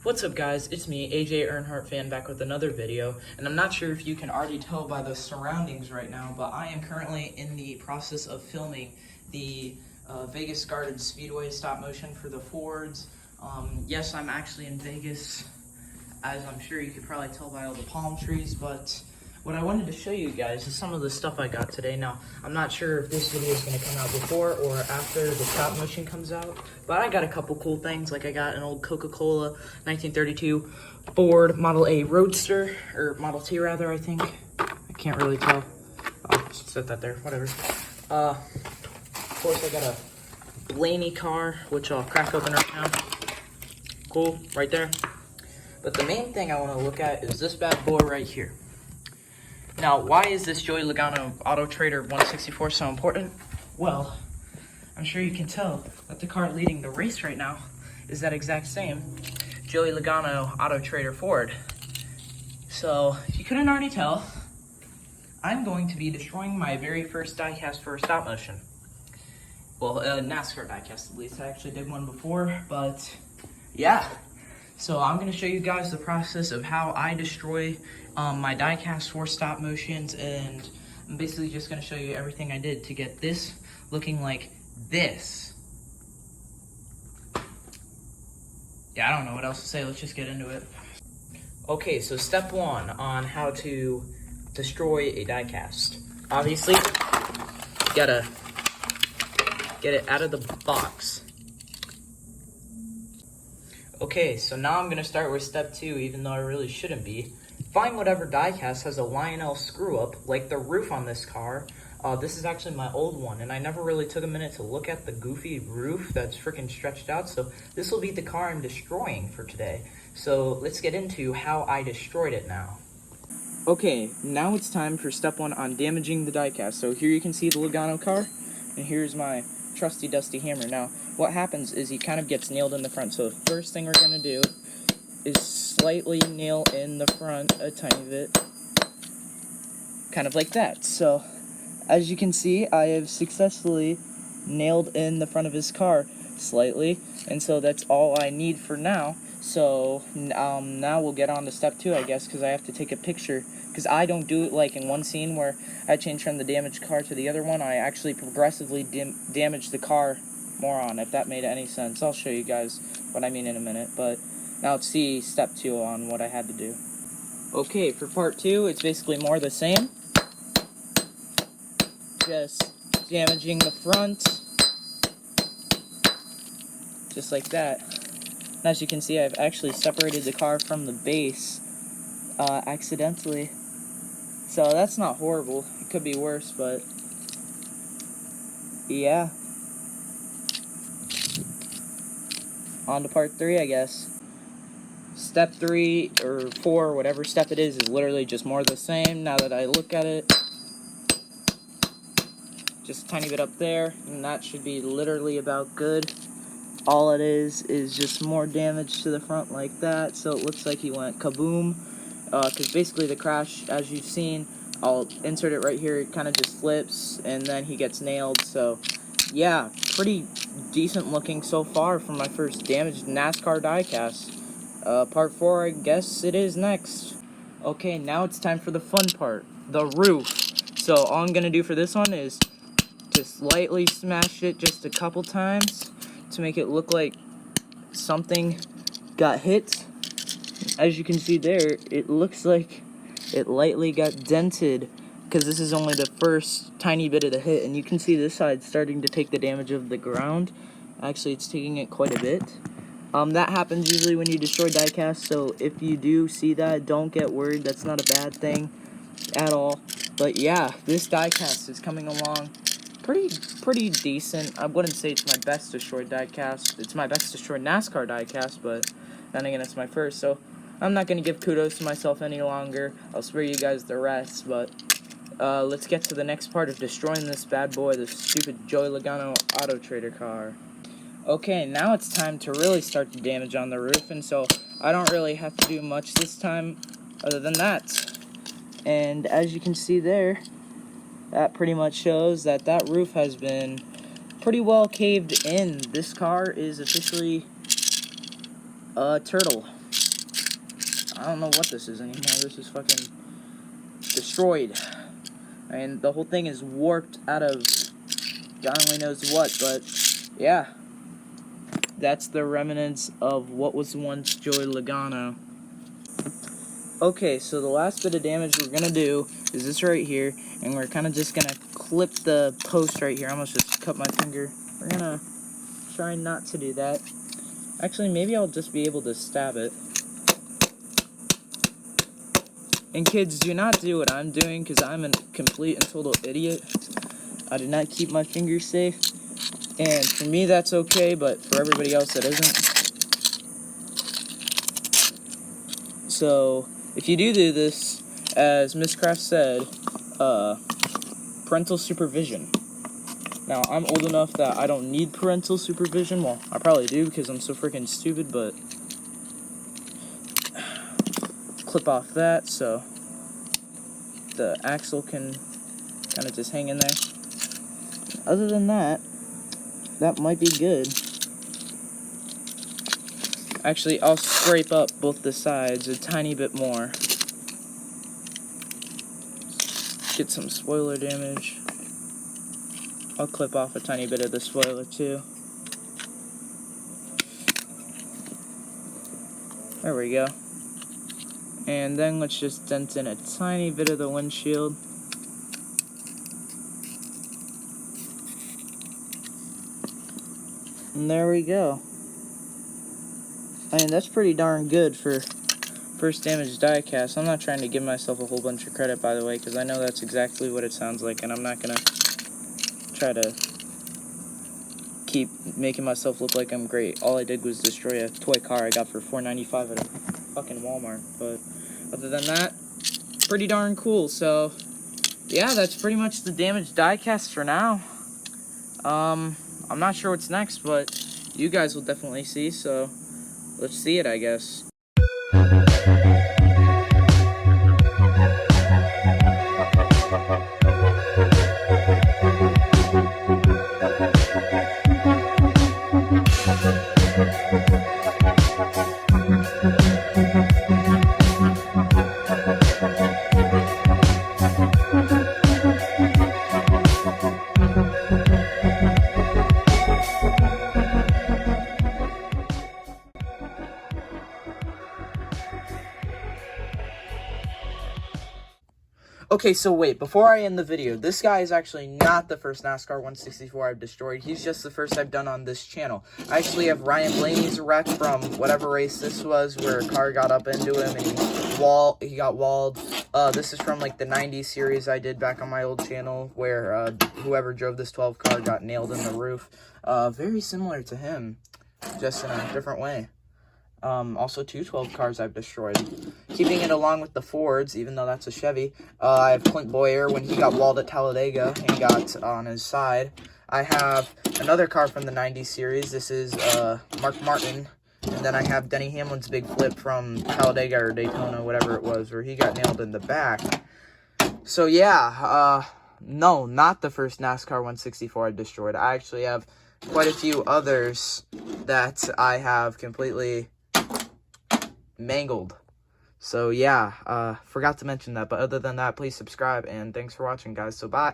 What's up guys, it's me, AJ Earnhardt fan, back with another video, and I'm not sure if you can already tell by the surroundings right now, but I am currently in the process of filming the Vegas Garden Speedway stop motion for the Fords. Yes, I'm actually in Vegas, as I'm sure you could probably tell by all the palm trees, but what I wanted to show you guys is some of the stuff I got today. Now, I'm not sure if this video is going to come out before or after the stop motion comes out, but I got a couple cool things. Like I got an old Coca-Cola 1932 Ford Model A Roadster, or Model T rather, I think. I can't really tell. I'll just set that there, whatever. Of course, I got a Blaney car, which I'll crack open right now. Cool, right there. But the main thing I want to look at is this bad boy right here. Now, why is this Joey Logano Auto Trader 164 so important? Well, I'm sure you can tell that the car leading the race right now is that exact same Joey Logano Auto Trader Ford. So, if you couldn't already tell, I'm going to be destroying my very first diecast for a stop motion. Well, a NASCAR diecast at least. I actually did one before, but yeah. So I'm going to show you guys the process of how I destroy my diecast for stop motions, and I'm basically just going to show you everything I did to get this looking like this. Yeah, I don't know what else to say. Let's just get into it. Okay, so step one on how to destroy a diecast. Obviously, you gotta get it out of the box. Okay, so now I'm going to start with step two, even though I really shouldn't be. Find whatever diecast has a Lionel screw-up, like the roof on this car. This is actually my old one, and I never really took a minute to look at the goofy roof that's freaking stretched out, so this will be the car I'm destroying for today. So let's get into how I destroyed it now. Okay, now it's time for step one on damaging the diecast. So here you can see the Logano car, and here's my trusty dusty hammer. Now, what happens is he kind of gets nailed in the front. So the first thing we're going to do is slightly nail in the front a tiny bit. Kind of like that. So, as you can see, I have successfully nailed in the front of his car slightly. And so that's all I need for now. So, now we'll get on to step two, I guess, because I have to take a picture. Because I don't do it like in one scene where I change from the damaged car to the other one. I actually progressively damage the car more on, if that made any sense. I'll show you guys what I mean in a minute. But now let's see step two on what I had to do. Okay, for part two, it's basically more the same. Just damaging the front. Just like that. And as you can see, I've actually separated the car from the base accidentally. So that's not horrible. It could be worse, but yeah. On to part three, I guess. Step three or four, whatever step it is literally just more of the same. Now that I look at it, just a tiny bit up there, and that should be literally about good. All it is just more damage to the front like that. So it looks like he went kaboom. Because basically the crash, as you've seen, I'll insert it right here, it kind of just flips, and then he gets nailed. So, yeah, pretty decent looking so far for my first damaged NASCAR diecast. Part 4, I guess it is next. Okay, now it's time for the fun part, the roof. So all I'm going to do for this one is to slightly smash it just a couple times to make it look like something got hit. As you can see there, it looks like it lightly got dented because this is only the first tiny bit of the hit, and you can see this side starting to take the damage of the ground. Actually, it's taking it quite a bit. That happens usually when you destroy diecast, so if you do see that, don't get worried. That's not a bad thing at all. But yeah, this diecast is coming along pretty decent. I wouldn't say it's my best destroyed diecast. It's my best destroyed NASCAR diecast, but then again, it's my first, so I'm not going to give kudos to myself any longer. I'll spare you guys the rest, but let's get to the next part of destroying this bad boy, this stupid Joey Logano Auto Trader car. Okay, now it's time to really start the damage on the roof, and so I don't really have to do much this time other than that. And as you can see there, that pretty much shows that that roof has been pretty well caved in. This car is officially a turtle. I don't know what this is anymore. This is fucking destroyed. And the whole thing is warped out of God only knows what, but yeah. That's the remnants of what was once Joey Logano. Okay, so the last bit of damage we're gonna do is this right here, and we're kind of just gonna clip the post right here. I almost just cut my finger. We're gonna try not to do that. Actually, maybe I'll just be able to stab it. And kids, do not do what I'm doing, because I'm a complete and total idiot. I did not keep my fingers safe. And for me, that's okay, but for everybody else, that isn't. So, if you do this, as Miss Craft said, parental supervision. Now, I'm old enough that I don't need parental supervision. Well, I probably do because I'm so freaking stupid, but clip off that so the axle can kind of just hang in there. Other than that, that might be good. Actually, I'll scrape up both the sides a tiny bit more. Get some spoiler damage. I'll clip off a tiny bit of the spoiler too. There we go. And then let's just dent in a tiny bit of the windshield. And there we go. I mean, that's pretty darn good for first damage die cast. I'm not trying to give myself a whole bunch of credit, by the way, because I know that's exactly what it sounds like, and I'm not going to try to keep making myself look like I'm great. All I did was destroy a toy car I got for $4.95 at a fucking Walmart. But other than that, pretty darn cool. So, yeah, that's pretty much the damage die cast for now. I'm not sure what's next, but you guys will definitely see, so let's see it, I guess. Okay, so wait, before I end the video, this guy is actually not the first NASCAR 164 I've destroyed. He's just the first I've done on this channel. I actually have Ryan Blaney's wreck from whatever race this was, where a car got up into him and he got walled. This is from like the 90s series I did back on my old channel, where whoever drove this 12 car got nailed in the roof. Very similar to him, just in a different way. Also 212 cars I've destroyed. Keeping it along with the Fords, even though that's a Chevy, I have Clint Boyer when he got walled at Talladega and got on his side. I have another car from the 90s series. This is Mark Martin. And then I have Denny Hamlin's big flip from Talladega or Daytona, whatever it was, where he got nailed in the back. So yeah, no, not the first NASCAR 164 I destroyed. I actually have quite a few others that I have completely mangled. So yeah, forgot to mention that, but other than that, please subscribe, and thanks for watching, guys. So bye.